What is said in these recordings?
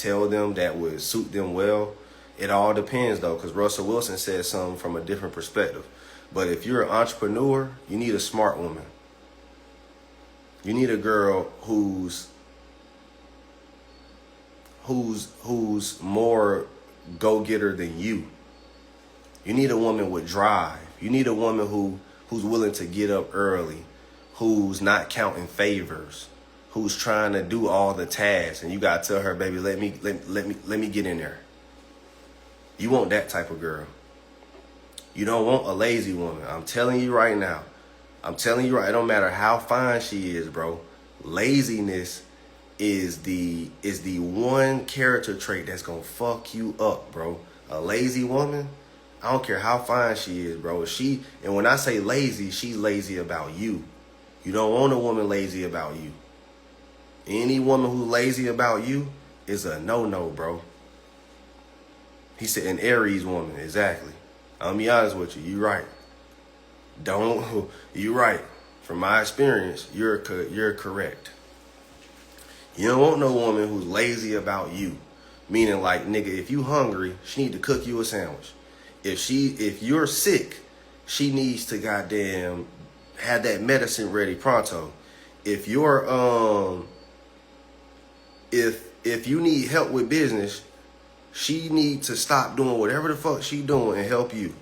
tell them that would suit them well. It all depends though, because Russell Wilson said something from a different perspective. But if you're an entrepreneur, you need a smart woman. You need a girl who's more go-getter than you. You need a woman with drive. You need a woman who's willing to get up early, who's not counting favors, who's trying to do all the tasks, and you gotta tell her, baby, let me get in there. You want that type of girl. You don't want a lazy woman. I'm telling you right now. I'm telling you right. It don't matter how fine she is, bro. Laziness is the one character trait that's gonna fuck you up, bro. A lazy woman, I don't care how fine she is, bro. And when I say lazy, she's lazy about you. You don't want a woman lazy about you. Any woman who's lazy about you is a no-no, bro. He said an Aries woman, exactly. I'll be honest with you, you're right. You're right. From my experience, you're correct. You don't want no woman who's lazy about you. Meaning like, nigga, if you hungry, she need to cook you a sandwich. If you're sick, she needs to goddamn have that medicine ready pronto. If you're if you need help with business, she needs to stop doing whatever the fuck she doing and help you.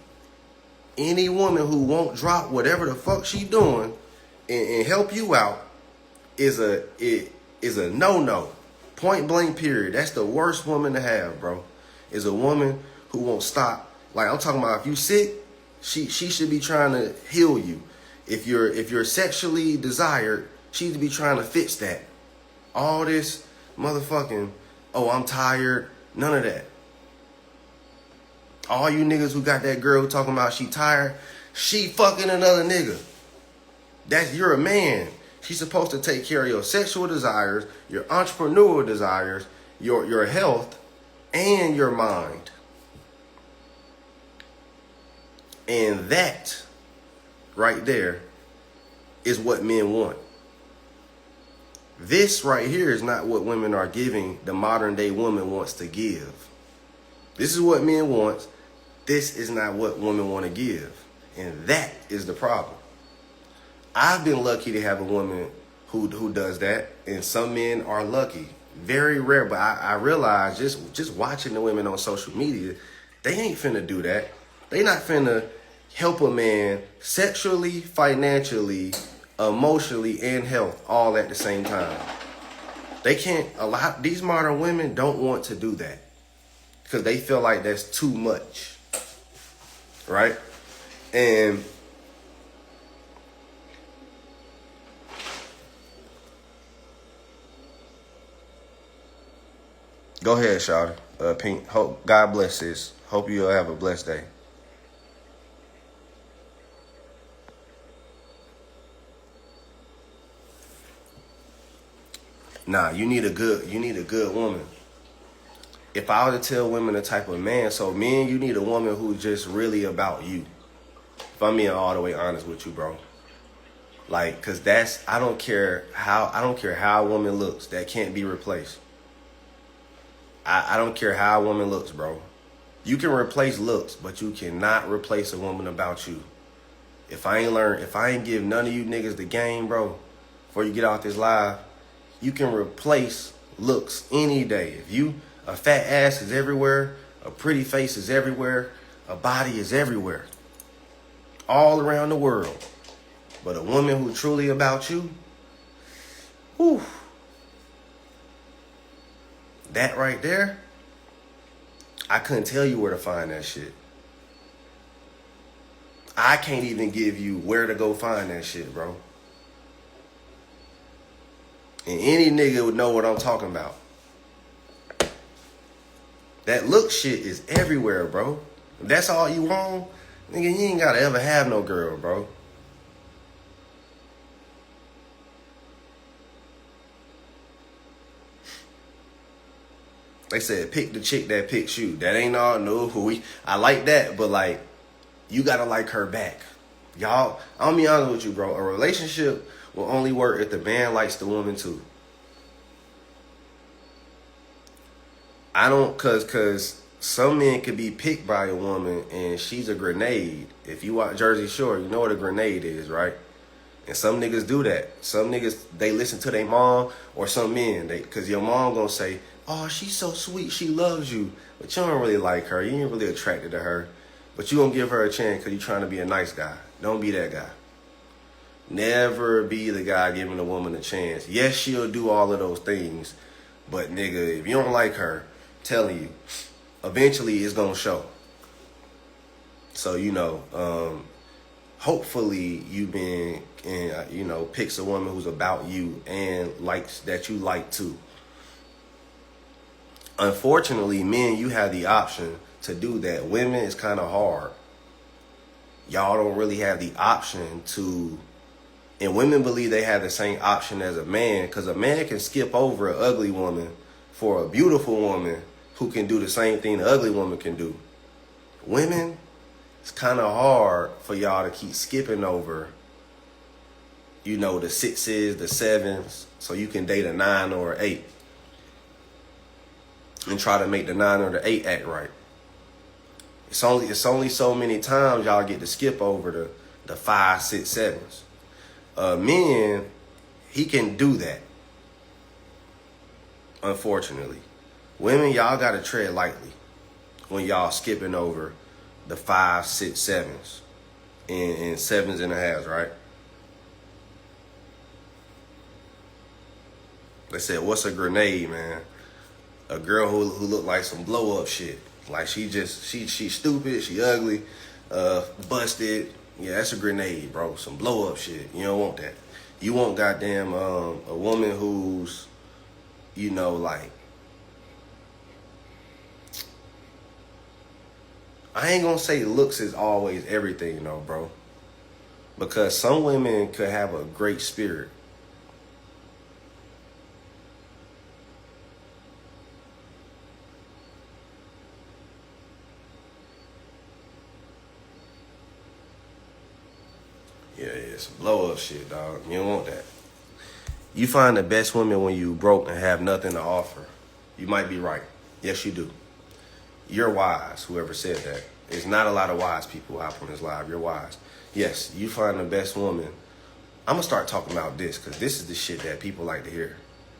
Any woman who won't drop whatever the fuck she doing and help you out is a no-no. Point blank period. That's the worst woman to have, bro. Is a woman who won't stop. Like I'm talking about, if you sick, she should be trying to heal you. If you're sexually desired, she should be trying to fix that. All this motherfucking, oh, I'm tired. None of that. All you niggas who got that girl talking about she tired, she fucking another nigga. You're a man. She's supposed to take care of your sexual desires, your entrepreneurial desires, your health, and your mind. And that right there is what men want. This right here is not what women are giving the modern day woman wants to give. This is what men want. This is not what women want to give. And that is the problem. I've been lucky to have a woman who does that. And some men are lucky. Very rare. But I realize just watching the women on social media, they ain't finna do that. They not finna help a man sexually, financially, emotionally, and health all at the same time. They can't. These modern women don't want to do that because they feel like that's too much, right? And go ahead, Shawty. Pink. Hope God bless this. Hope you'll have a blessed day. Nah, you need a good woman. If I were to tell women the type of man, so men, you need a woman who's just really about you. If I'm being all the way honest with you, bro. Like, cause I don't care how a woman looks, that can't be replaced. I don't care how a woman looks, bro. You can replace looks, but you cannot replace a woman about you. If I ain't give none of you niggas the game, bro, before you get off this live, you can replace looks any day. A fat ass is everywhere, a pretty face is everywhere, a body is everywhere. All around the world. But a woman who truly about you, whew, that right there, I couldn't tell you where to find that shit. I can't even give you where to go find that shit, bro. And any nigga would know what I'm talking about. That look shit is everywhere, bro. If that's all you want, nigga, you ain't gotta ever have no girl, bro. They said pick the chick that picks you. That ain't all. No, I like that, but like, you gotta like her back. Y'all, I'll be honest with you, bro. A relationship will only work if the man likes the woman too. I don't, cause some men could be picked by a woman and she's a grenade. If you watch Jersey Shore, you know what a grenade is, right? And some niggas do that. Some niggas, they listen to their mom, or some men, cause your mom gonna say, oh, she's so sweet, she loves you. But you don't really like her, you ain't really attracted to her. But you gonna give her a chance cause you trying to be a nice guy. Don't be that guy. Never be the guy giving a woman a chance. Yes, she'll do all of those things. But nigga, if you don't like her, telling you, eventually it's gonna show. So, hopefully you've been, picks a woman who's about you and likes that you like too. Unfortunately, men, you have the option to do that. Women, it's kind of hard. Y'all don't really have the option to, and women believe they have the same option as a man, because a man can skip over an ugly woman for a beautiful woman who can do the same thing the ugly woman can do. Women, it's kind of hard for y'all to keep skipping over, the 6s, the 7s, so you can date a 9 or an 8 and try to make the 9 or the 8 act right. It's only so many times y'all get to skip over the 5, 6, 7s. Men, he can do that. Unfortunately. Women, y'all gotta tread lightly when y'all skipping over the 5, 6, 7s and 7s and a halves, right? They said, what's a grenade, man? A girl who look like some blow up shit. Like she stupid, she ugly, busted. Yeah, that's a grenade, bro. Some blow up shit. You don't want that. You want goddamn a woman who's, like, I ain't gonna say looks is always everything, though, bro. Because some women could have a great spirit. Yeah, some blow up shit, dog. You don't want that. You find the best women when you broke and have nothing to offer. You might be right. Yes, you do. You're wise, whoever said that. There's not a lot of wise people out on this live. You're wise. Yes, you find the best woman. I'm going to start talking about this because this is the shit that people like to hear.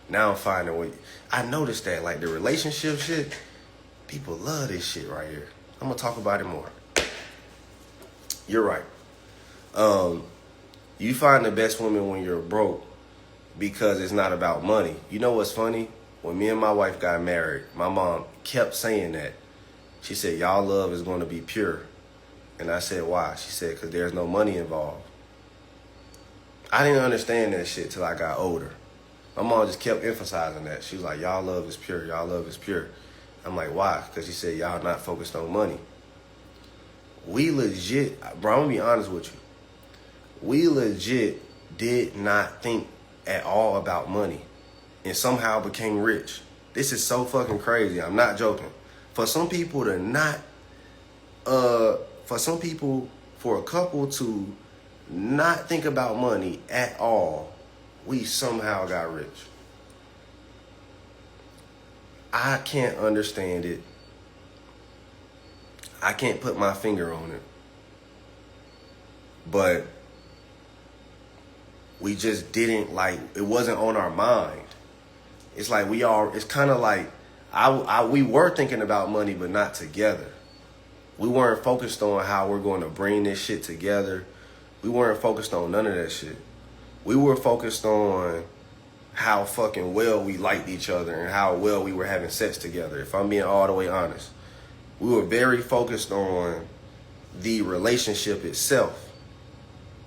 Now I'm finding what I noticed that, like, the relationship shit, people love this shit right here. I'm going to talk about it more. You're right. You find the best woman when you're broke because it's not about money. You know what's funny? When me and my wife got married, my mom kept saying that. She said, y'all love is going to be pure. And I said, why? She said, because there's no money involved. I didn't understand that shit till I got older. My mom just kept emphasizing that. She was like, y'all love is pure. Y'all love is pure. I'm like, why? Because she said, y'all not focused on money. We legit, bro, I'm going to be honest with you. We legit did not think at all about money and somehow became rich. This is so fucking crazy. I'm not joking. For some people to not, for a couple to not think about money at all, we somehow got rich. I can't understand it. I can't put my finger on it. But we just didn't, like, it wasn't on our mind. It's like it's kind of like, we were thinking about money, but not together. We weren't focused on how we're going to bring this shit together. We weren't focused on none of that shit. We were focused on how fucking well we liked each other and how well we were having sex together, if I'm being all the way honest. We were very focused on the relationship itself.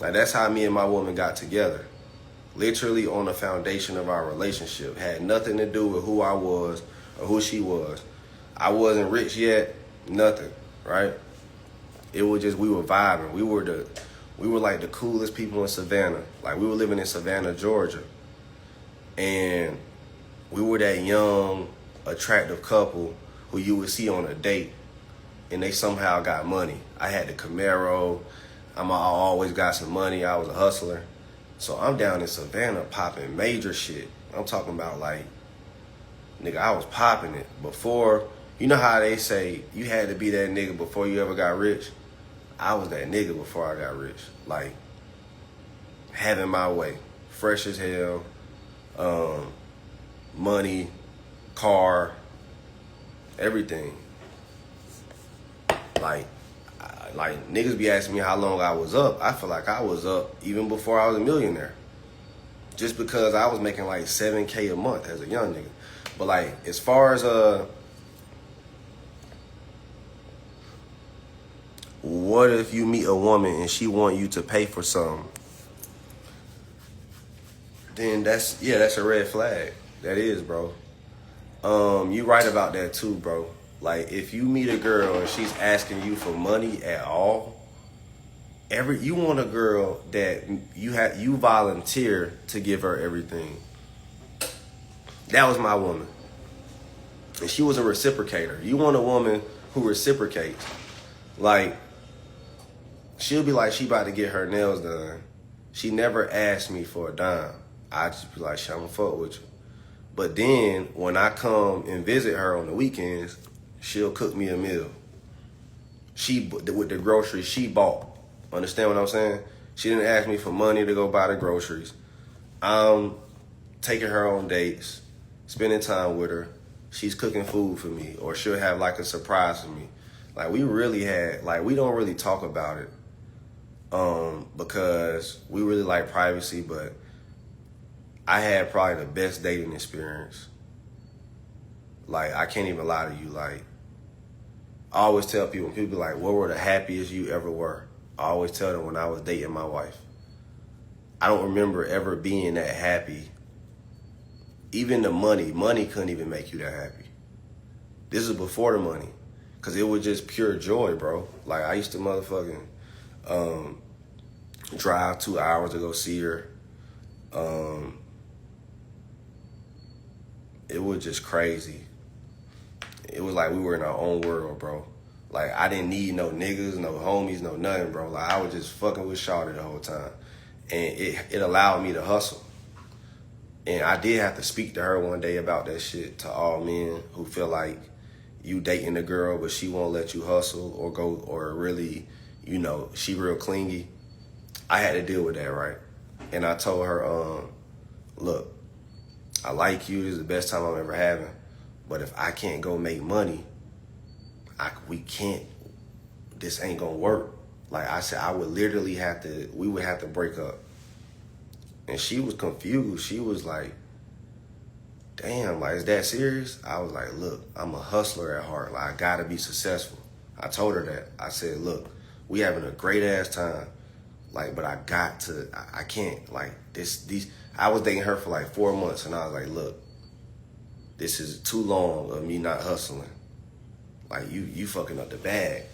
Like, that's how me and my woman got together. Literally on the foundation of our relationship. Had nothing to do with who I was or who she was. I wasn't rich yet, nothing, right? It was just, we were vibing. We were like the coolest people in Savannah. Like, we were living in Savannah, Georgia. And we were that young, attractive couple who you would see on a date, and they somehow got money. I had the Camaro. I always got some money. I was a hustler. So I'm down in Savannah popping major shit. I'm talking about like nigga, I was popping it before. You know how they say you had to be that nigga before you ever got rich? I was that nigga before I got rich. Like, having my way. Fresh as hell. Money, car, everything. Like niggas be asking me how long I was up. I feel like I was up even before I was a millionaire. Just because I was making like $7K a month as a young nigga. But like, as far as what if you meet a woman and she want you to pay for something? Then that's a red flag. That is, bro. You right about that too, bro. Like, if you meet a girl and she's asking you for money at all, you want a girl that you volunteer to give her everything. That was my woman. And she was a reciprocator. You want a woman who reciprocates. Like, she'll be like, she about to get her nails done. She never asked me for a dime. I just be like, shit, I'm gonna fuck with you. But then, when I come and visit her on the weekends, she'll cook me a meal. With the groceries she bought. Understand what I'm saying? She didn't ask me for money to go buy the groceries. I'm taking her on dates, spending time with her. She's cooking food for me, or she'll have like a surprise for me. Like, we don't really talk about it, because we really like privacy, but I had probably the best dating experience. Like, I can't even lie to you. Like, I always tell people, when people be like, what were the happiest you ever were? I always tell them when I was dating my wife. I don't remember ever being that happy. Even the money couldn't even make you that happy. This is before the money. Because it was just pure joy, bro. Like, I used to motherfucking drive 2 hours to go see her. It was just crazy. It was like we were in our own world, bro. Like, I didn't need no niggas, no homies, no nothing, bro. Like, I was just fucking with shawty the whole time. And it allowed me to hustle. And I did have to speak to her one day about that shit, to all men who feel like you dating a girl but she won't let you hustle or really, she real clingy. I had to deal with that, right? And I told her, look, I like you. This is the best time I'm ever having. But if I can't go make money, this ain't gonna work. Like I said, we would have to break up. And she was confused. She was like, damn, like, is that serious? I was like, look, I'm a hustler at heart. Like, I gotta be successful. I told her that. I said, look, we having a great ass time. Like, but I can't, like, I was dating her for like 4 months, and I was like, look, this is too long of me not hustling. Like, you fucking up the bag.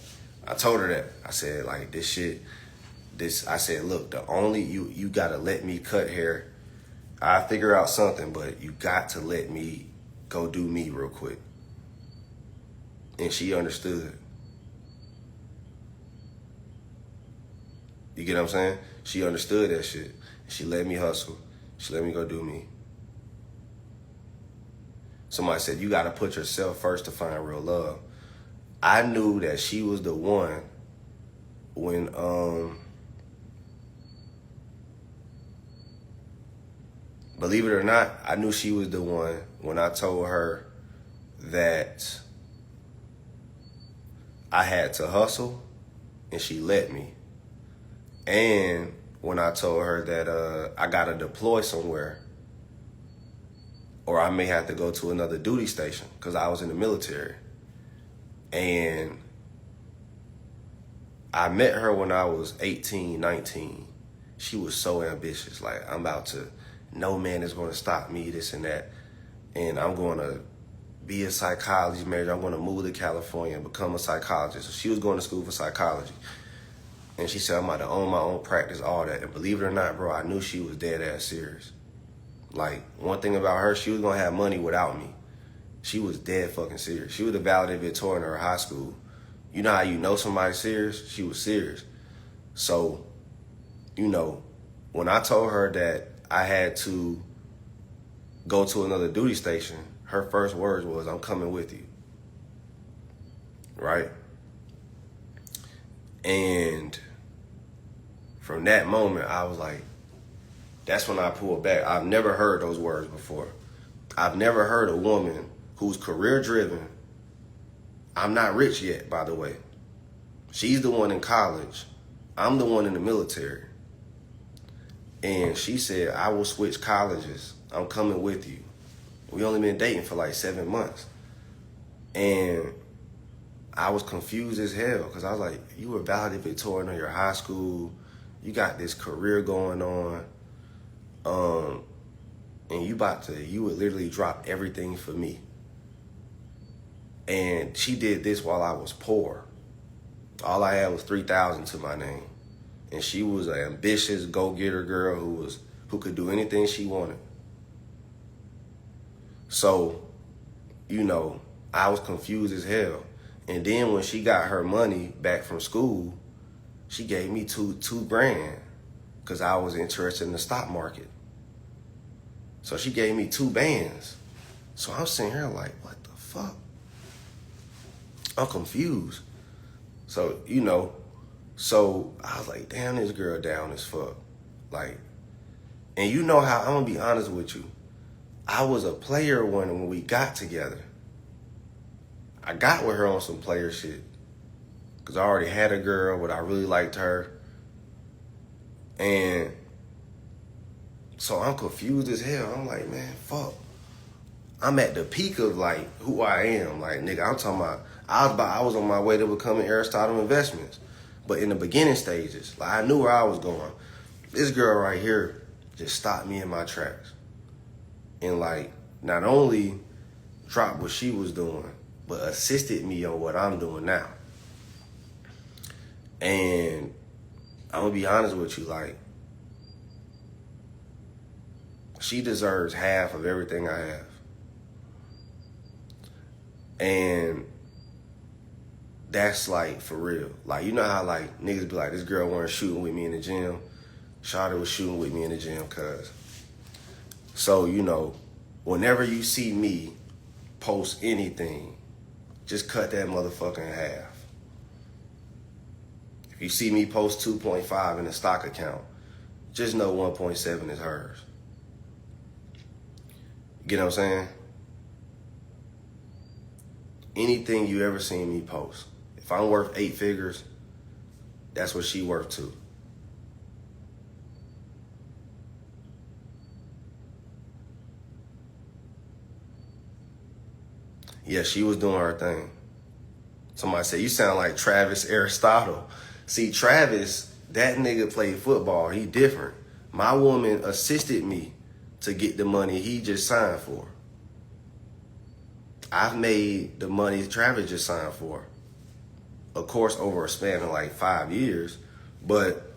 I told her that. I said, like, I said, look, you gotta let me cut hair. I figure out something, but you got to let me go do me real quick. And she understood. You get what I'm saying? She understood that shit. She let me hustle. She let me go do me. Somebody said, you gotta put yourself first to find real love. I knew that she was the one when, believe it or not, I knew she was the one when I told her that I had to hustle, and she let me. And when I told her that I gotta deploy somewhere, or I may have to go to another duty station because I was in the military. And I met her when I was 18, 19. She was so ambitious. Like, no man is going to stop me, this and that. And I'm going to be a psychology major. I'm going to move to California and become a psychologist. So she was going to school for psychology. And she said, I'm about to own my own practice, all that. And believe it or not, bro, I knew she was dead ass serious. Like, one thing about her, she was going to have money without me. She was dead fucking serious. She was the valedictorian in her high school. You know how you know somebody's serious? She was serious. So, when I told her that I had to go to another duty station, her first words was, "I'm coming with you." Right? And from that moment, I was like, that's when I pulled back. I've never heard those words before. I've never heard a woman who's career driven. I'm not rich yet, by the way. She's the one in college. I'm the one in the military. And she said, "I will switch colleges. I'm coming with you." We only been dating for like 7 months. And I was confused as hell because I was like, you were valedictorian of your high school. You got this career going on. And you would literally drop everything for me. And she did this while I was poor. All I had was $3,000 to my name. And she was an ambitious go-getter girl who could do anything she wanted. So, I was confused as hell. And then when she got her money back from school, she gave me two grand because I was interested in the stock market. So she gave me 2 bands. So I'm sitting here like, what the fuck? I'm confused. So, so I was like, damn, this girl down as fuck. Like, and you know how, I'm gonna be honest with you. I was a player when we got together. I got with her on some player shit. Because I already had a girl, but I really liked her. And so I'm confused as hell. I'm like, man, fuck. I'm at the peak of like who I am. Like, nigga, I'm talking about, I was on my way to becoming Aristotle Investments. But in the beginning stages, like I knew where I was going. This girl right here just stopped me in my tracks. And like, not only dropped what she was doing, but assisted me on what I'm doing now. And I'm gonna be honest with you, like, she deserves half of everything I have. And that's like for real. Like, you know how like niggas be like, this girl wasn't shooting with me in the gym. Shawty was shooting with me in the gym, cuz. So, whenever you see me post anything, just cut that motherfucker in half. If you see me post 2.5 in a stock account, just know 1.7 is hers. You get what I'm saying? Anything you ever seen me post, if I'm worth 8 figures, that's what she worth too. Yeah, she was doing her thing. Somebody said, you sound like Travis Aristotle. See, Travis, that nigga played football. He different. My woman assisted me to get the money he just signed for. I've made the money Travis just signed for. Of course, over a span of like 5 years. But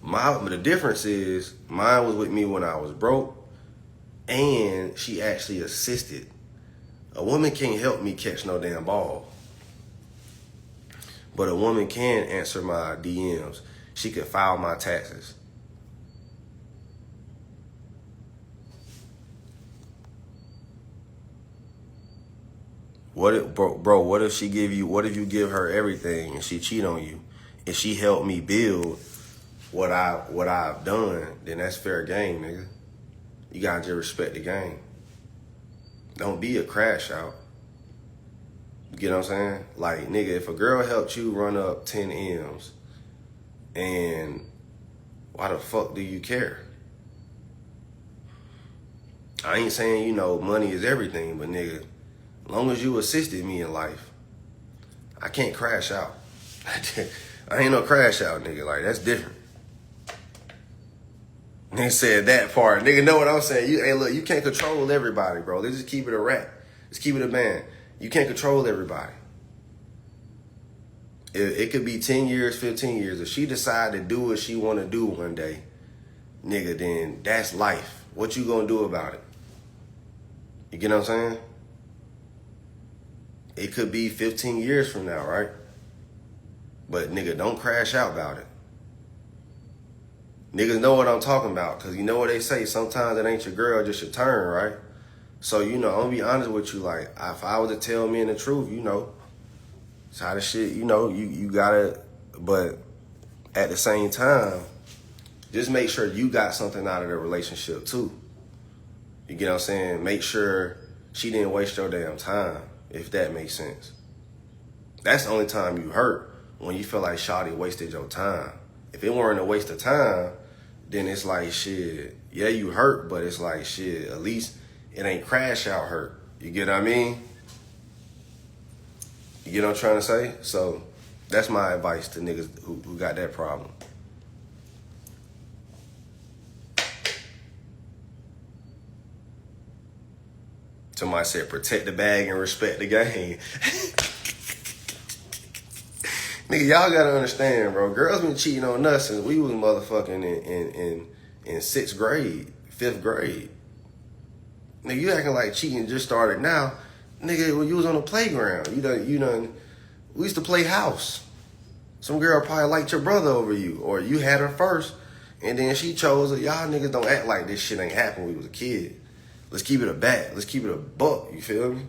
the difference is mine was with me when I was broke. And she actually assisted. A woman can't help me catch no damn ball. But a woman can answer my DMs. She could file my taxes. What if you give her everything and she cheat on you? If she helped me build what I've done, then that's fair game, nigga. You gotta just respect the game. Don't be a crash out. You get what I'm saying? Like, nigga, if a girl helped you run up 10 M's, and why the fuck do you care? I ain't saying, money is everything, but nigga, as long as you assisted me in life, I can't crash out. I ain't no crash out, nigga. Like, that's different. They said that part. Nigga, know what I'm saying? Look, you can't control everybody, bro. Let's just keep it a rap. Let's keep it a man. You can't control everybody. It could be 10 years, 15 years. If she decide to do what she want to do one day, nigga, then that's life. What you gonna do about it? You get what I'm saying? It could be 15 years from now, right? But nigga, don't crash out about it. Niggas know what I'm talking about, because you know what they say, sometimes it ain't your girl, just your turn, right? So, I'm gonna be honest with you. Like, if I was to tell men the truth, it's how the shit, you gotta, but at the same time, just make sure you got something out of the relationship too. You get what I'm saying? Make sure she didn't waste your damn time, if that makes sense. That's the only time you hurt, when you feel like shawty wasted your time. If it weren't a waste of time, then it's like, shit, yeah, you hurt, but it's like, shit, at least it ain't crash out hurt. You get what I mean? You get what I'm trying to say? So that's my advice to niggas who got that problem. Somebody said, protect the bag and respect the game. Nigga, y'all gotta understand, bro. Girls been cheating on us since we was motherfucking in 6th grade, 5th grade. Nigga, you acting like cheating just started now. Nigga, when you was on the playground, you done, we used to play house. Some girl probably liked your brother over you, or you had her first, and then she chose it. Y'all niggas don't act like this shit ain't happened when we was a kid. Let's keep it a bat. Let's keep it a buck, you feel me?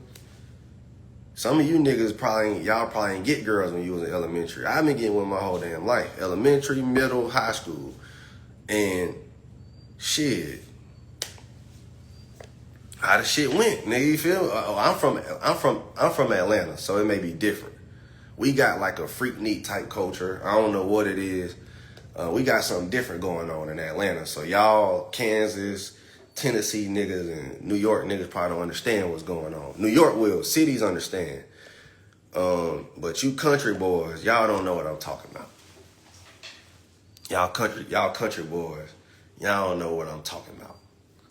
Some of you niggas probably ain't get girls when you was in elementary. I've been getting one my whole damn life. Elementary, middle, high school. And shit. How the shit went, nigga, you feel? I'm from Atlanta, so it may be different. We got like a freak neat type culture. I don't know what it is. We got something different going on in Atlanta. So y'all, Kansas, Tennessee niggas and New York niggas probably don't understand what's going on. New York will, cities understand. But you country boys, y'all don't know what I'm talking about. Y'all country boys, y'all don't know what I'm talking about.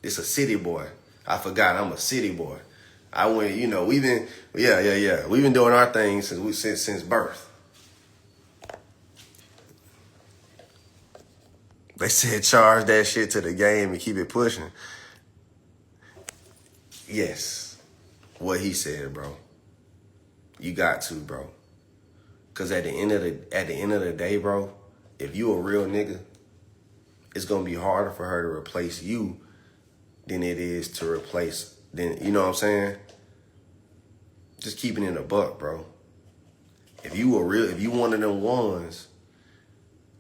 It's a city boy. I forgot I'm a city boy. I went, we've been, yeah. We've been doing our thing since birth. They said charge that shit to the game and keep it pushing. Yes, what he said, bro. You got to, bro. Cause at the end of the day, bro, if you a real nigga, it's gonna be harder for her to replace you than it is to replace. Then you know what I'm saying? Just keeping it a buck, bro. If you one of them ones,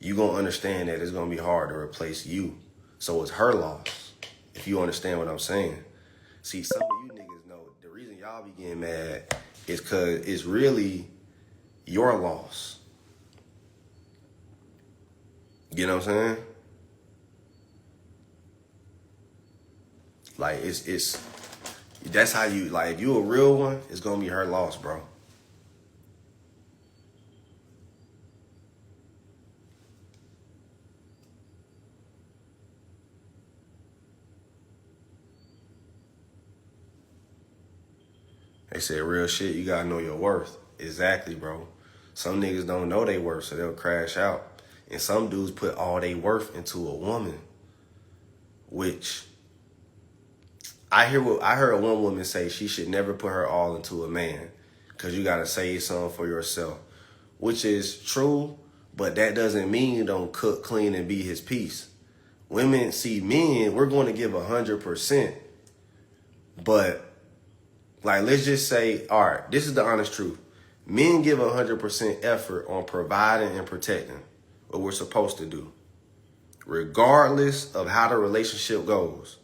you gonna understand that it's gonna be hard to replace you. So it's her loss. If you understand what I'm saying. See, some of you niggas know the reason y'all be getting mad is cause it's really your loss. You know what I'm saying? Like it's that's how you, like, if you a real one, it's gonna be her loss, bro. They say real shit, you gotta know your worth. Exactly, bro. Some niggas don't know their worth, so they'll crash out. And some dudes put all their worth into a woman, which I heard one woman say she should never put her all into a man because you gotta save some for yourself, which is true, but that doesn't mean you don't cook, clean, and be his piece. Women, see, men, we're going to give 100%, but like, let's just say, all right, this is the honest truth. Men give 100% effort on providing and protecting what we're supposed to do, regardless of how the relationship goes.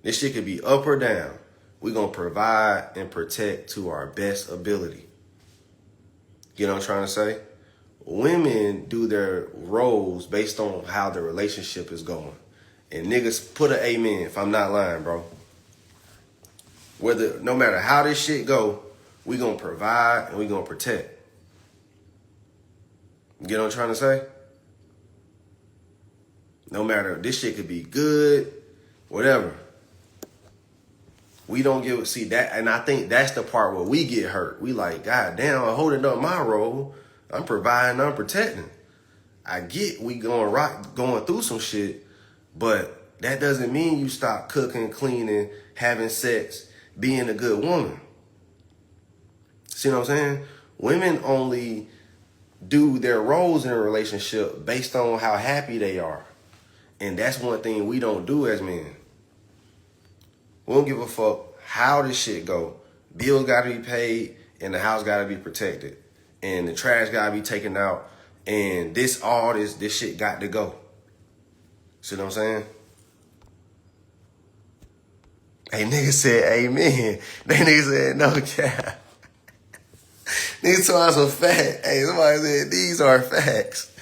This shit could be up or down. We're going to provide and protect to our best ability. You know what I'm trying to say? Women do their roles based on how the relationship is going. And niggas, put an amen if I'm not lying, bro. No matter how this shit go, we gonna provide and we gonna protect. You get what I'm trying to say? No matter, this shit could be good, whatever. We don't see that, and I think that's the part where we get hurt. We like, God damn, I'm holding up my role. I'm providing, I'm protecting. I get we going through some shit, but that doesn't mean you stop cooking, cleaning, having sex, being a good woman. See what I'm saying? Women only do their roles in a relationship based on how happy they are. And that's one thing we don't do as men. We don't give a fuck how this shit go. Bills gotta be paid and the house gotta be protected. And the trash gotta be taken out. And this shit got to go. See what I'm saying? Hey, nigga said amen. That nigga said no cap. These are some facts. Hey, somebody said these are facts.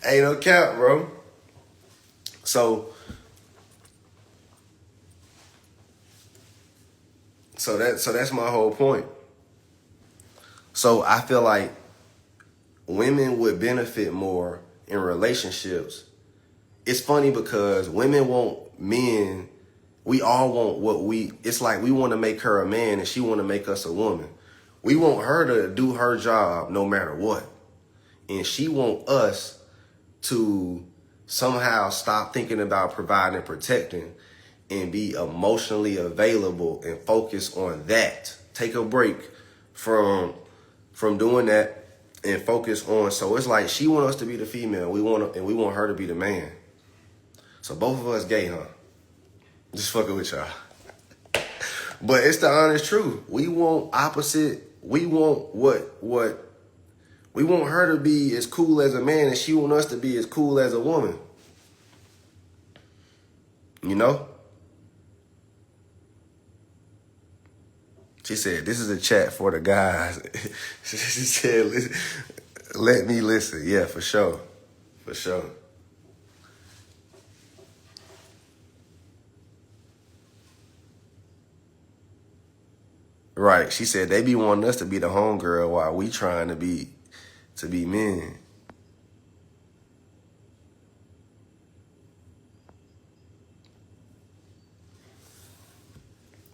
Ain't no cap, bro. So that's my whole point. So I feel like women would benefit more in relationships. It's funny because women want men. We all want it's like we want to make her a man and she want to make us a woman. We want her to do her job no matter what. And she want us to somehow stop thinking about providing and protecting and be emotionally available and focus on that. Take a break from doing that and focus on. So it's like she want us to be the female. We want her to be the man. So both of us gay, huh? Just fucking with y'all. But it's the honest truth. We want opposite. We want what we want her to be as cool as a man and she want us to be as cool as a woman. You know? She said, this is a chat for the guys. She said, let me listen. Yeah, for sure. For sure. Right. She said they be wanting us to be the homegirl while we trying to be men.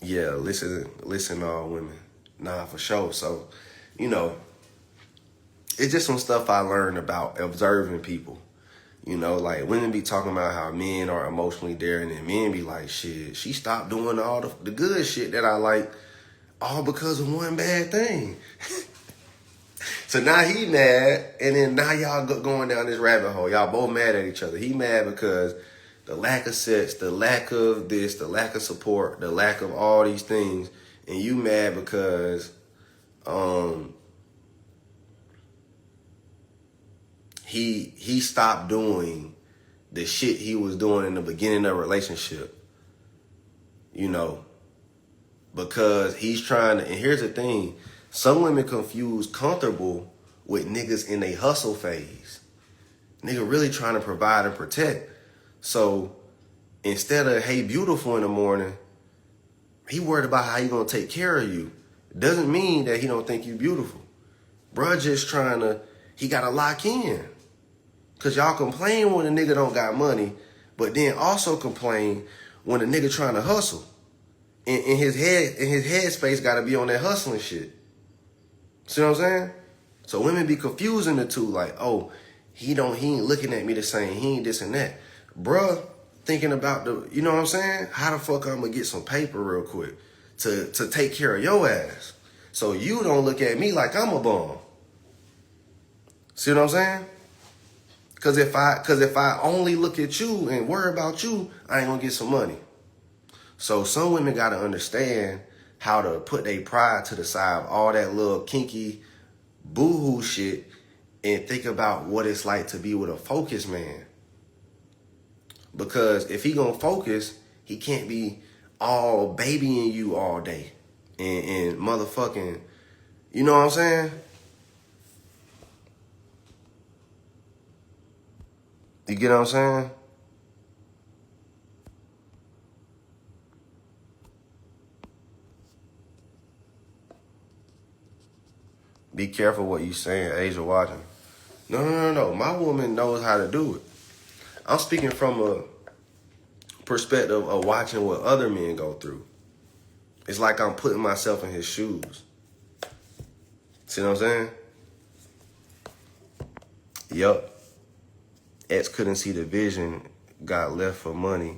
Yeah, listen all women. Nah, for sure. So, you know, it's just some stuff I learned about observing people. You know, like women be talking about how men are emotionally daring and men be like, shit, she stopped doing all the good shit that I like all because of one bad thing. So now he mad, and then now y'all going down this rabbit hole. Y'all both mad at each other. He mad because the lack of sex, the lack of this, the lack of support, the lack of all these things. And you mad because he stopped doing the shit he was doing in the beginning of a relationship. You know, because he's trying to, and here's the thing, some women confuse comfortable with niggas in a hustle phase. Nigga really trying to provide and protect. So instead of, hey, beautiful in the morning, he worried about how he gonna take care of you. Doesn't mean that he don't think you beautiful. Bruh just trying to, he gotta lock in. Cause y'all complain when a nigga don't got money, but then also complain when a nigga trying to hustle. In his head space gotta be on that hustling shit. See what I'm saying? So women be confusing the two, like, oh, he ain't looking at me the same, he ain't this and that. Bruh thinking about you know what I'm saying? How the fuck I'm gonna get some paper real quick to take care of your ass. So you don't look at me like I'm a bum. See what I'm saying? Cause if I only look at you and worry about you, I ain't gonna get some money. So some women gotta understand how to put their pride to the side of all that little kinky boo-hoo shit and think about what it's like to be with a focused man. Because if he gonna focus, he can't be all babying you all day and motherfucking, you know what I'm saying? You get what I'm saying? Be careful what you saying, Asia watching. No. My woman knows how to do it. I'm speaking from a perspective of watching what other men go through. It's like I'm putting myself in his shoes. See what I'm saying? Yup. X couldn't see the vision, got left for money.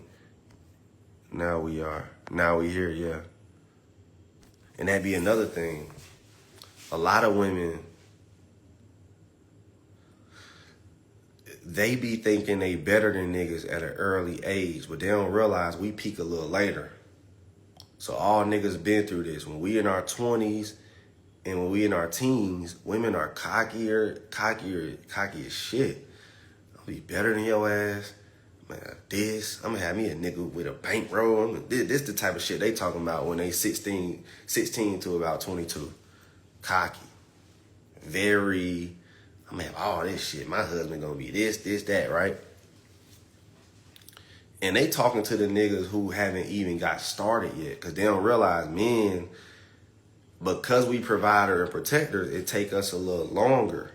Now we here, yeah. And that'd be another thing. A lot of women, they be thinking they better than niggas at an early age, but they don't realize we peak a little later. So all niggas been through this. When we in our 20s and when we in our teens, women are cocky as shit. I'll be better than your ass. Man, I'm gonna have me a nigga with a bankroll. This the type of shit they talking about when they 16 to about 22. Cocky. Very, I'm gonna have all this shit. My husband gonna be this, that, right? And they talking to the niggas who haven't even got started yet, because they don't realize, men, because we provider and protectors, it take us a little longer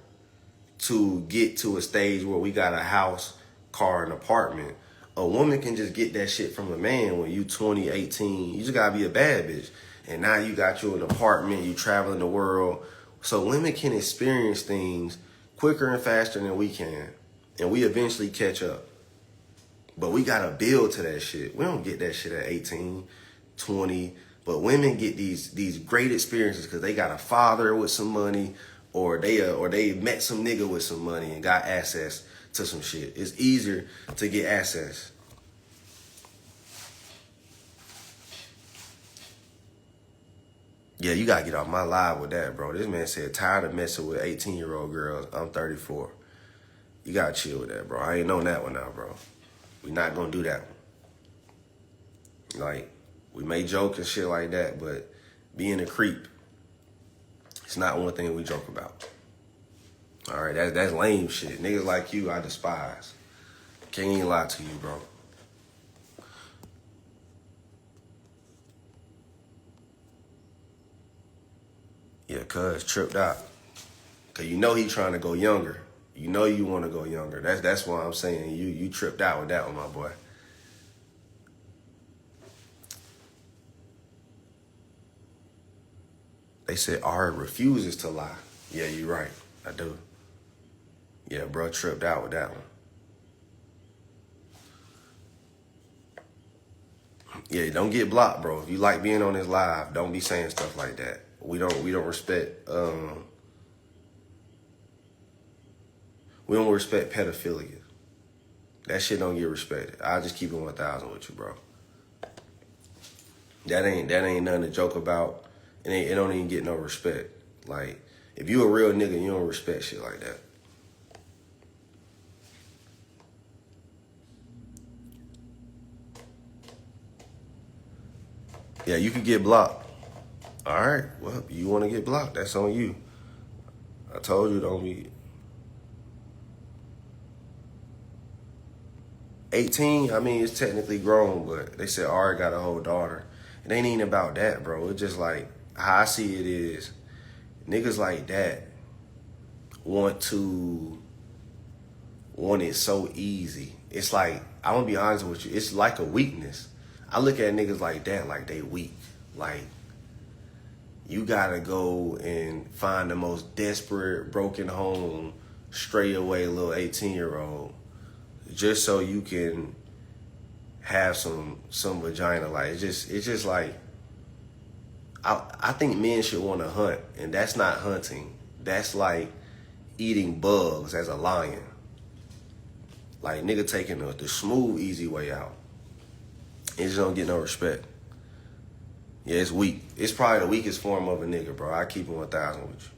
to get to a stage where we got a house, car, and apartment. A woman can just get that shit from a man when you 20, 18. You just gotta be a bad bitch. And now you got you an apartment, you traveling the world. So women can experience things quicker and faster than we can. And we eventually catch up. But we gotta build to that shit. We don't get that shit at 18, 20. But women get these great experiences because they got a father with some money, or they met some nigga with some money and got access to some shit. It's easier to get access. Yeah, you gotta get off my live with that, bro. This man said, tired of messing with 18-year-old girls. I'm 34. You gotta chill with that, bro. I ain't on that one now, bro. We not gonna do that one. Like, we may joke and shit like that, but being a creep, it's not one thing we joke about. All right, that's lame shit. Niggas like you, I despise. Can't even lie to you, bro. Yeah, cuz tripped out. Cause you know he trying to go younger. You know you want to go younger. That's why I'm saying you tripped out with that one, my boy. They said Ari refuses to lie. Yeah, you right. I do. Yeah, bro, tripped out with that one. Yeah, don't get blocked, bro. If you like being on this live, don't be saying stuff like that. We don't respect we don't respect pedophilia. That shit don't get respected. I'll just keep it 1,000 with you, bro. That ain't nothing to joke about. It don't even get no respect. Like, if you a real nigga, you don't respect shit like that. Yeah, you could get blocked. All right, well, you want to get blocked, that's on you. I told you don't be. 18, I mean, it's technically grown, but they said Ari got a whole daughter. It ain't even about that, bro. It's just like, how I see it is, niggas like that want it so easy. It's like, I'm gonna be honest with you, it's like a weakness. I look at niggas like that like they weak. Like, you gotta go and find the most desperate, broken home, stray away little 18-year-old just so you can have some vagina. Like, it's just like, I think men should want to hunt, and that's not hunting. That's like eating bugs as a lion. Like, nigga taking the smooth, easy way out. It just don't get no respect. Yeah, it's weak. It's probably the weakest form of a nigga, bro. I keep it 1,000 with you.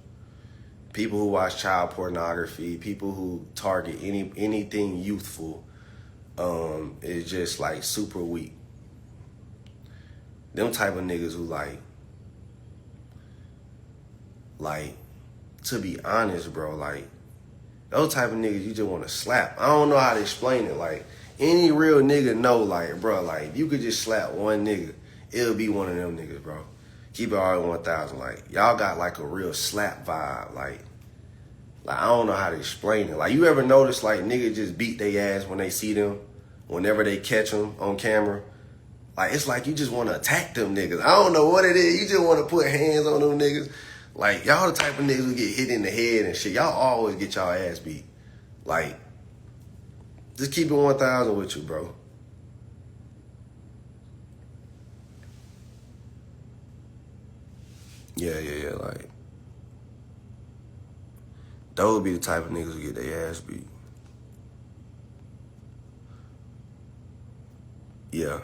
People who watch child pornography, people who target anything youthful, is just like super weak. Them type of niggas who like, to be honest, bro, like, those type of niggas you just want to slap. I don't know how to explain it. Like, any real nigga know, like, bro, like, if you could just slap one nigga, it'll be one of them niggas, bro. Keep it all at 1,000. Like, y'all got like a real slap vibe. Like, I don't know how to explain it. Like, you ever notice like niggas just beat their ass when they see them, whenever they catch them on camera? Like, it's like you just want to attack them niggas. I don't know what it is. You just want to put hands on them niggas. Like, y'all the type of niggas who get hit in the head and shit. Y'all always get y'all ass beat. Like, just keep it 1,000 with you, bro. Yeah, like, those would be the type of niggas who get their ass beat. Yeah.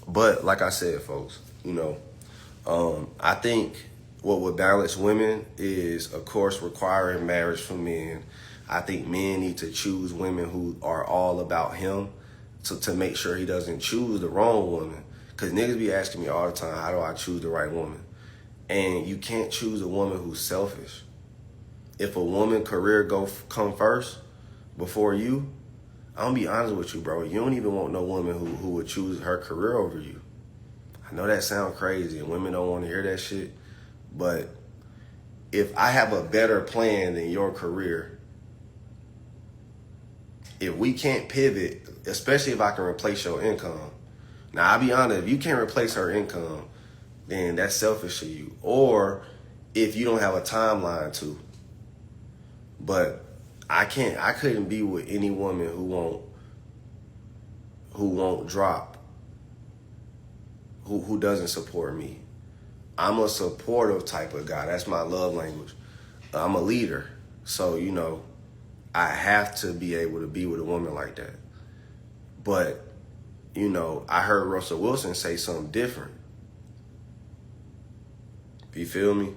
But like I said, folks, I think what would balance women is, of course, requiring marriage from men. I think men need to choose women who are all about him to make sure he doesn't choose the wrong woman. Because niggas be asking me all the time, how do I choose the right woman? And you can't choose a woman who's selfish. If a woman career come first before you, I'm gonna be honest with you, bro. You don't even want no woman who would choose her career over you. I know that sounds crazy and women don't want to hear that shit, but if I have a better plan than your career, if we can't pivot, especially if I can replace your income. Now, I'll be honest, if you can't replace her income, then that's selfish of you. Or if you don't have a timeline to. But I couldn't be with any woman who won't drop, who doesn't support me. I'm a supportive type of guy. That's my love language. I'm a leader. So, I have to be able to be with a woman like that. But, I heard Russell Wilson say something different. You feel me?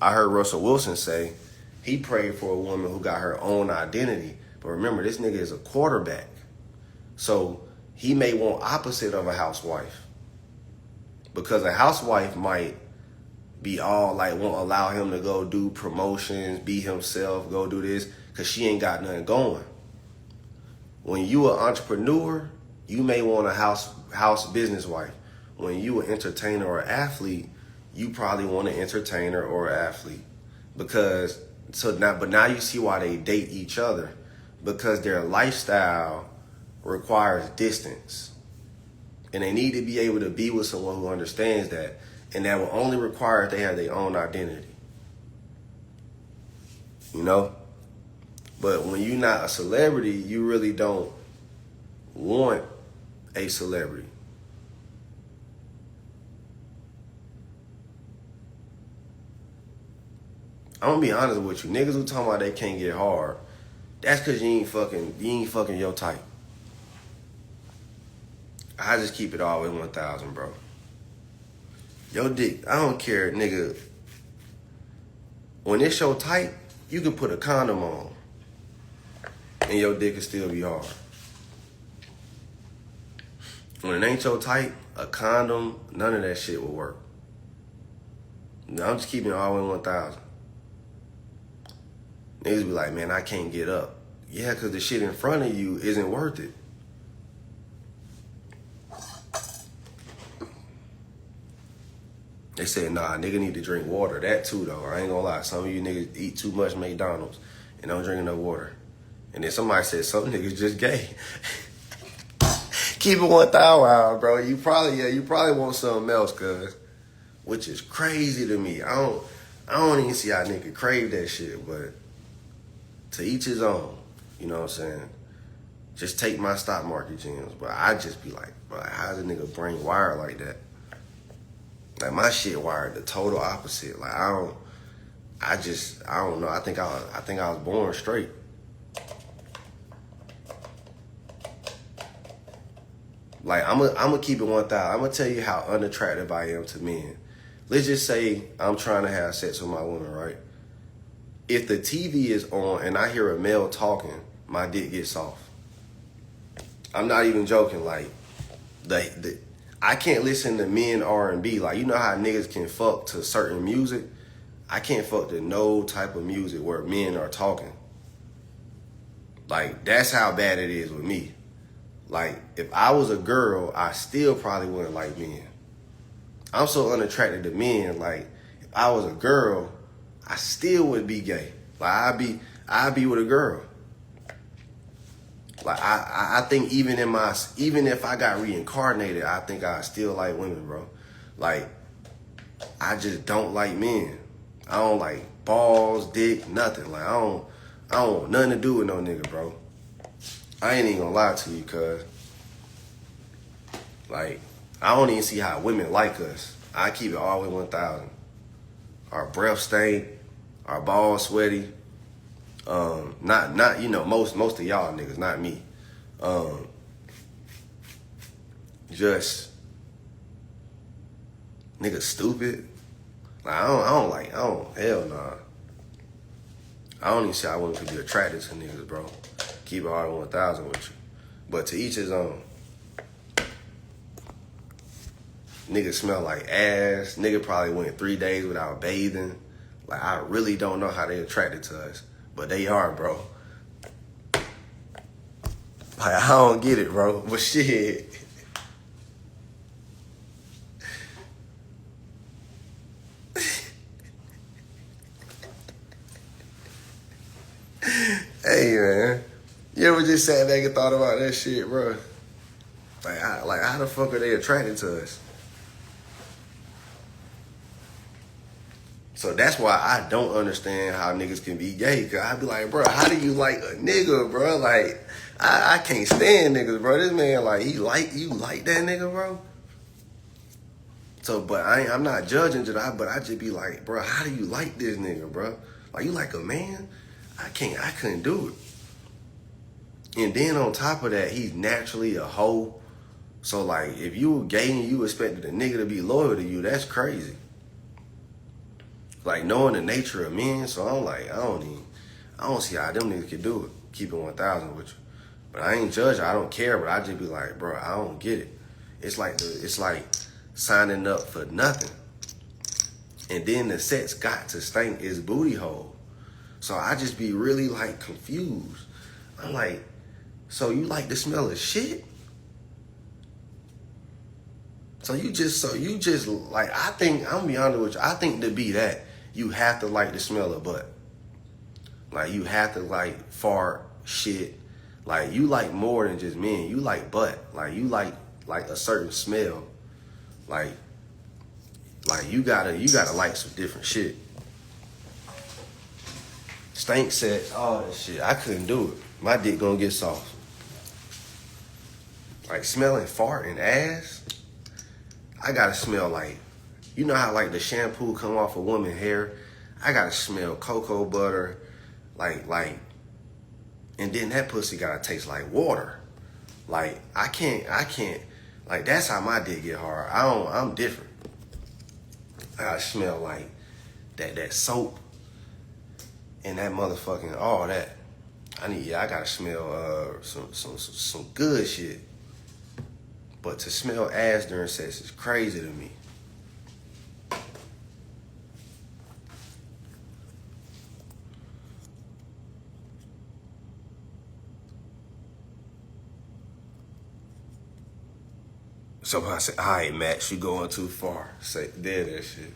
I heard Russell Wilson say he prayed for a woman who got her own identity. But remember, this nigga is a quarterback. So he may want opposite of a housewife. Because a housewife might be all like, won't allow him to go do promotions, be himself, go do this, because she ain't got nothing going. When you an entrepreneur, you may want a house business wife. When you an entertainer or athlete, you probably want an entertainer or an athlete. But now you see why they date each other. Because their lifestyle requires distance. And they need to be able to be with someone who understands that. And that will only require if they have their own identity. But when you're not a celebrity, you really don't want a celebrity. I'm gonna be honest with you. Niggas who talking about they can't get hard, that's because you ain't fucking your type. I just keep it all in 1,000, bro. Yo dick, I don't care, nigga. When it's your type, you can put a condom on and your dick can still be hard. When it ain't your type, a condom, none of that shit will work. I'm just keeping it all in 1,000. Niggas be like, man, I can't get up. Yeah, because the shit in front of you isn't worth it. They said, nah, nigga need to drink water. That too, though. I ain't gonna lie. Some of you niggas eat too much McDonald's and don't drink enough water. And then somebody said, some niggas just gay. Keep it 1,000, bro. You probably want something else, cuz. Which is crazy to me. I don't even see how nigga crave that shit, but to each his own. You know what I'm saying? Just take my stock market gems. But I just be like, bro, how's a nigga brain wired like that? Like, my shit wired the total opposite. Like, I don't know. I think I was born straight. Like, I'm gonna keep it 1,000. I'm gonna tell you how unattractive I am to men. Let's just say I'm trying to have sex with my woman, right? If the TV is on and I hear a male talking, my dick gets soft. I'm not even joking. Like, I can't listen to men R&B. Like, you know how niggas can fuck to certain music? I can't fuck to no type of music where men are talking. Like, that's how bad it is with me. Like, if I was a girl, I still probably wouldn't like men. I'm so unattracted to men. Like, if I was a girl, I still would be gay. Like, I'd be with a girl. Like, I think even if I got reincarnated, I think I still like women, bro. Like, I just don't like men. I don't like balls, dick, nothing. Like, I don't want nothing to do with no nigga, bro. I ain't even gonna lie to you, cuz. Like, I don't even see how women like us. I keep it all in 1,000. Our breath stink, our balls sweaty. Not most of y'all niggas, not me. just niggas stupid. Like hell nah. I don't even say I wouldn't be attracted to niggas, bro. Keep it hard 1,000 with you. But to each his own. Niggas smell like ass. Nigga probably went 3 days without bathing. Like, I really don't know how they attracted to us. But they are, bro. Like, I don't get it, bro. But shit. Hey, man. You ever just sat back and thought about that shit, bro? Like, how the fuck are they attracted to us? So that's why I don't understand how niggas can be gay. Cause I be like, bro, how do you like a nigga, bro? Like, I can't stand niggas, bro. This man, like, you like that nigga, bro? So, but I'm not judging to that, but I just be like, bro, how do you like this nigga, bro? Like, you like a man? I couldn't do it. And then on top of that, he's naturally a hoe. So, like, if you were gay and you expected a nigga to be loyal to you, that's crazy. Like, knowing the nature of men, so I'm like, I don't see how them niggas can do it. Keep it 1,000 with you. But I ain't judging, I don't care, but I just be like, bro, I don't get it. It's like signing up for nothing. And then the sex got to stink his booty hole. So I just be really like confused. I'm like, so you like the smell of shit? So you just like, I think, I'm gonna be honest with you, I think to be that, you have to like the smell of butt. Like, you have to like fart, shit. Like, you like more than just men. You like butt. Like, you like a certain smell. Like you gotta like some different shit. Stank sex, all that shit. I couldn't do it. My dick gonna get soft. Like, smelling fart and ass, I gotta smell like, you know how like the shampoo come off a woman's hair? I gotta smell cocoa butter, like, and then that pussy gotta taste like water. Like, I can't, like, that's how my dick get hard. I'm different. I gotta smell like that soap and that motherfucking, all that. I gotta smell some good shit. But to smell ass during sex is crazy to me. Somebody said, all right, Max, you going too far. Say, dead that shit.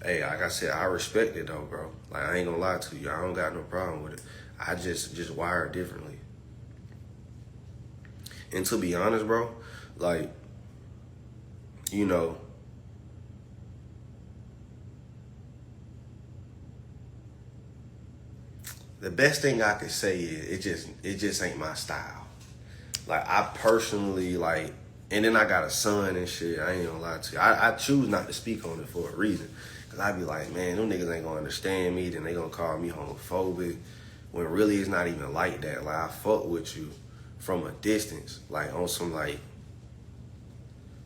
Hey, like I said, I respect it though, bro. Like, I ain't gonna lie to you. I don't got no problem with it. I just wired differently. And to be honest, bro, like, you know, the best thing I could say is it just ain't my style. Like, I personally, like, and then I got a son and shit. I ain't gonna lie to you. I choose not to speak on it for a reason. Cause I be like, man, them niggas ain't gonna understand me. Then they gonna call me homophobic. When really it's not even like that. Like, I fuck with you from a distance. Like, on some, like,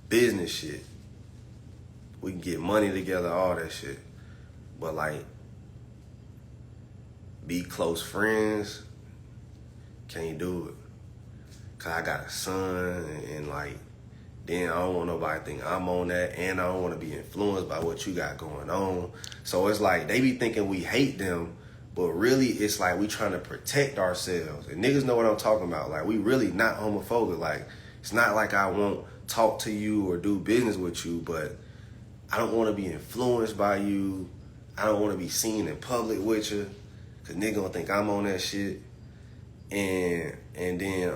business shit. We can get money together, all that shit. But, like, be close friends, can't do it. Cause I got a son and like, then I don't want nobody to think I'm on that, and I don't want to be influenced by what you got going on. So it's like, they be thinking we hate them, but really it's like we trying to protect ourselves. And niggas know what I'm talking about. Like, we really not homophobic. Like, it's not like I won't talk to you or do business with you, but I don't want to be influenced by you. I don't want to be seen in public with you, cause nigga gonna think I'm on that shit. And then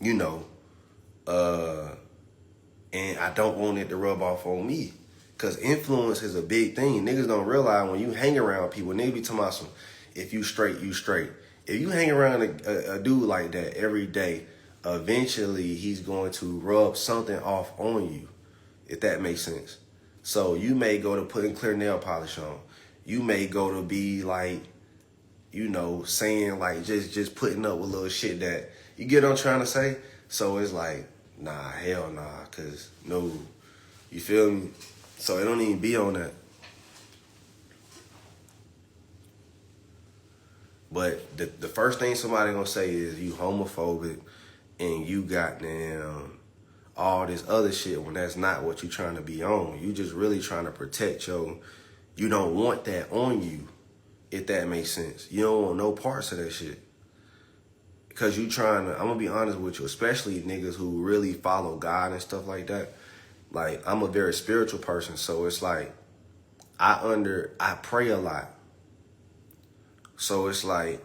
you know, and I don't want it to rub off on me. Cause influence is a big thing. Niggas don't realize when you hang around people, niggas be talking about some, if you straight, you straight. If you hang around a dude like that every day, eventually he's going to rub something off on you, if that makes sense. So you may go to putting clear nail polish on. You may go to be like, you know, saying like just putting up with little shit that You get what I'm trying to say? So it's like, nah, hell nah, cause no, you feel me? So it don't even be on that. But the first thing somebody gonna say is you homophobic and you got damn all this other shit when that's not what you trying to be on. You just really trying to protect you don't want that on you, if that makes sense. You don't want no parts of that shit. Because you trying to, I'm gonna be honest with you, especially niggas who really follow God and stuff like that. Like, I'm a very spiritual person, so it's like, I pray a lot. So it's like,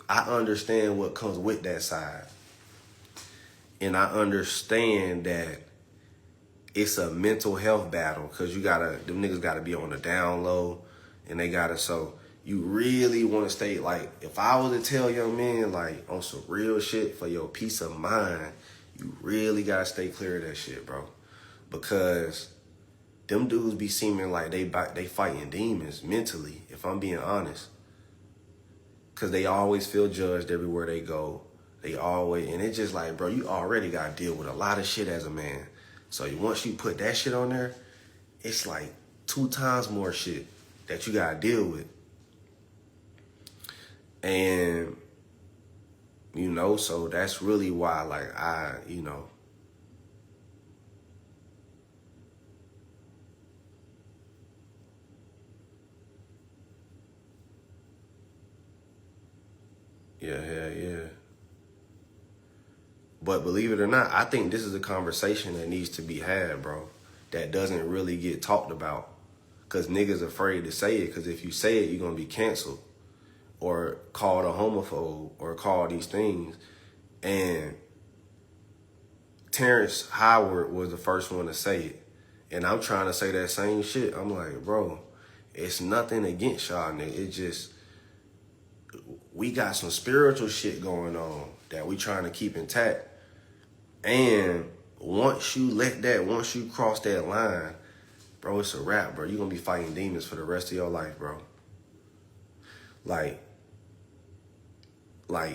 I understand what comes with that side. And I understand that it's a mental health battle because them niggas gotta be on the down low and they gotta, so you really wanna stay, like, if I was to tell young men, like, on some real shit for your peace of mind, you really gotta stay clear of that shit, bro. Because them dudes be seeming like they fighting demons mentally, if I'm being honest. Because they always feel judged everywhere they go. They always, and it's just like, bro, you already got to deal with a lot of shit as a man. So once you put that shit on there, it's like 2 times more shit that you got to deal with. And, so that's really why, like, yeah. But believe it or not, I think this is a conversation that needs to be had, bro, that doesn't really get talked about. Because niggas afraid to say it, because if you say it, you're going to be canceled or called a homophobe or called these things. And Terrence Howard was the first one to say it. And I'm trying to say that same shit. I'm like, bro, it's nothing against y'all, nigga. It just, we got some spiritual shit going on that we trying to keep intact. And once you cross that line, bro, it's a wrap, bro. You're going to be fighting demons for the rest of your life, bro. Like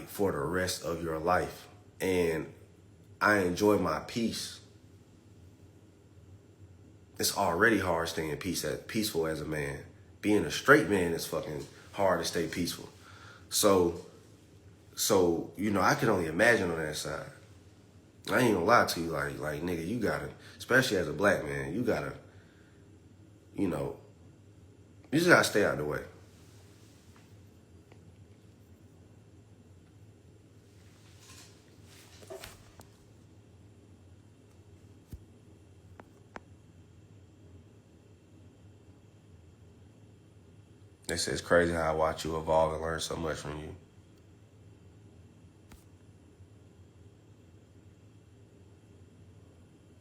for the rest of your life. And I enjoy my peace. It's already hard staying peaceful as a man. Being a straight man is fucking hard to stay peaceful. So, I can only imagine on that side. I ain't gonna lie to you, like, nigga, you gotta, especially as a black man, you gotta, you just gotta stay out of the way. They say it's crazy how I watch you evolve and learn so much from you.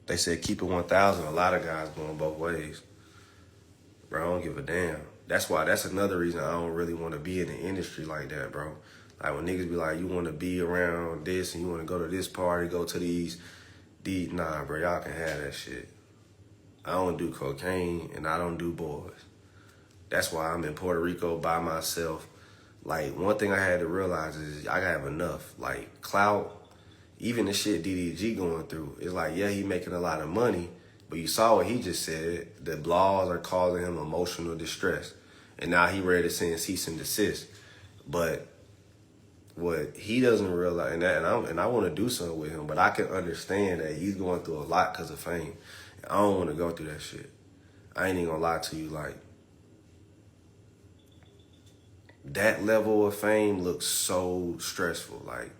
They said keep it 1,000. A lot of guys going both ways. Bro, I don't give a damn. That's another reason I don't really want to be in the industry like that, bro. Like when niggas be like, you want to be around this and you want to go to this party, go to these, nah, bro, y'all can have that shit. I don't do cocaine and I don't do boys. That's why I'm in Puerto Rico by myself. Like, one thing I had to realize is I gotta have enough. Like, clout, even the shit DDG going through, it's like, yeah, he making a lot of money, but you saw what he just said. The blogs are causing him emotional distress. And now he ready to send cease and desist. But what he doesn't realize, and I want to do something with him, but I can understand that he's going through a lot because of fame. I don't want to go through that shit. I ain't even gonna lie to you, like, that level of fame looks so stressful. Like,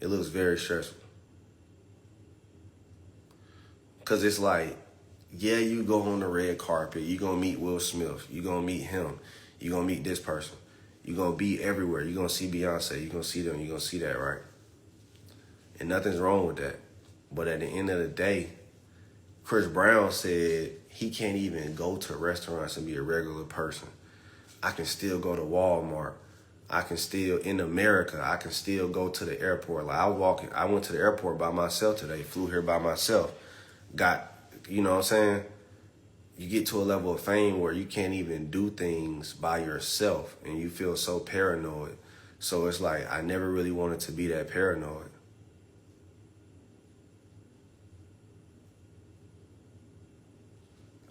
it looks very stressful. Because it's like, yeah, you go on the red carpet. You going to meet Will Smith. You going to meet him. You going to meet this person. You going to be everywhere. You going to see Beyonce. You going to see them. You going to see that, right? And nothing's wrong with that. But at the end of the day, Chris Brown said he can't even go to restaurants and be a regular person. I can still go to Walmart. I can still, in America, I can still go to the airport. Like, I went to the airport by myself today, flew here by myself. Got, you know what I'm saying? You get to a level of fame where you can't even do things by yourself and you feel so paranoid So it's like I never really wanted to be that paranoid.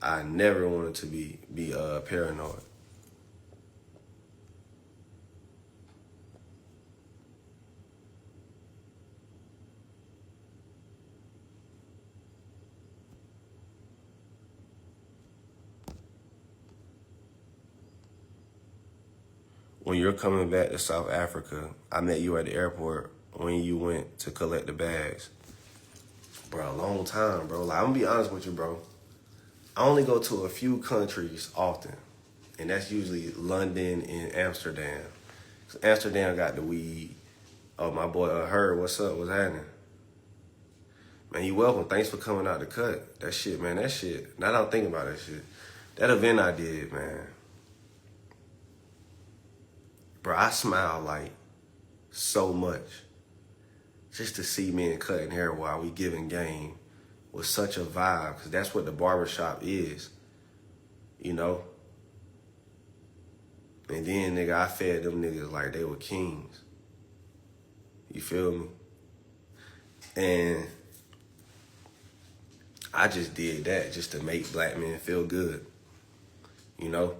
I never wanted to be paranoid. When you're coming back to South Africa, I met you at the airport when you went to collect the bags. Bro, a long time, bro. Like, I'm gonna be honest with you, bro. I only go to a few countries often, and that's usually London and Amsterdam. Amsterdam got the weed. Oh, my boy Herb, what's up? What's happening? Man, you welcome. Thanks for coming out to cut. That shit, man, that shit. Now that I'm thinking about that shit. That event I did, man. Bro, I smile like so much. Just to see men cutting hair while we giving game was such a vibe, because that's what the barbershop is, you know? And then, nigga, I fed them niggas like they were kings. You feel me? And I just did that just to make black men feel good, you know?